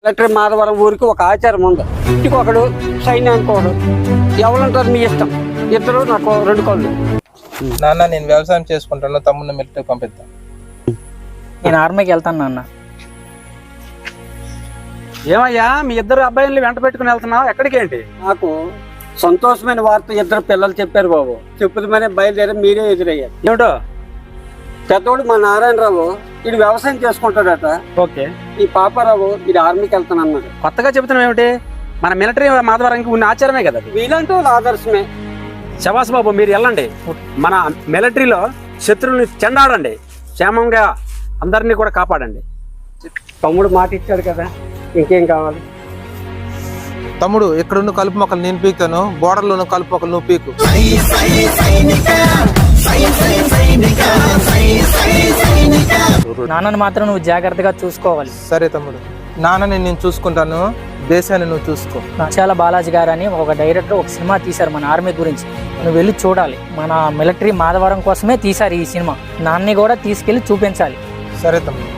Military Madhavaram ఊరికి ఒక ఆచారం ఉంది. ఇంటికి ఒకడు సైన్యానికి ఒకడు ఎవరుంటారు మీ ఇష్టం. ఇద్దరు నాకు 2 కళ్ళు. నాన్న నేను వ్యవసాయం చేసుకుంటాను, తమ్ముడిని మిలిటరీ పంపిద్దాం. నేను ఆర్మీకి వెళ్తాను నాన్న. ఏమయ్యా మీ ఇద్దరు అబ్బాయిల్ని వెంట పెట్టుకుని వెళ్తున్నావు ఎక్కడికి? ఏంటి? నాకు సంతోషమైన వార్త 2 పిల్లలు చెప్పారు బాబు. చెప్పుదమనే బయలుదేరి మీరే ఎదురయ్యారు. ఏమిటో? పెద్దోడు మా నారాయణరావు ఇది వ్యవసాయం చేసుకుంటాడట. ఓకే. ఈ పాపారావు ఇది ఆర్మీకి వెళ్తాను అన్నాడు. కొత్తగా చెబుతున్నావు ఏమిటి? మన మిలిటరీ మాధవరానికి ఉన్న ఆచారమే కదా అది. వీళ్ళంటూ ఆదర్శమే. శబాస్ బాబు, మీరు వెళ్ళండి. మన మిలిటరీలో శత్రువుని చెండాడండి, క్షేమంగా అందరినీ కూడా కాపాడండి. తమ్ముడు మాట ఇచ్చాడు కదా, ఇంకేం కావాలి? తమ్ముడు ఇక్కడున్న కలుపు మొక్కలు నేను పీకుతాను, బోర్డర్లోను కలుపు మొక్కలు నువ్వు పీకు. నాన్నను మాత్రం నువ్వు జాగ్రత్తగా చూసుకోవాలి. సరే తమ్ముడు, నాన్నని నేను చూసుకుంటాను, దేశాన్ని నువ్వు చూసుకో. చాలా బాలాజీ గారు అని ఒక డైరెక్టర్ ఒక సినిమా తీశారు మన ఆర్మీ గురించి. నువ్వు వెళ్ళి చూడాలి. మన మిలిటరీ మాధవరం కోసమే తీశారు ఈ సినిమా. నాన్ని కూడా తీసుకెళ్లి చూపించాలి. సరే తమ్ముడు.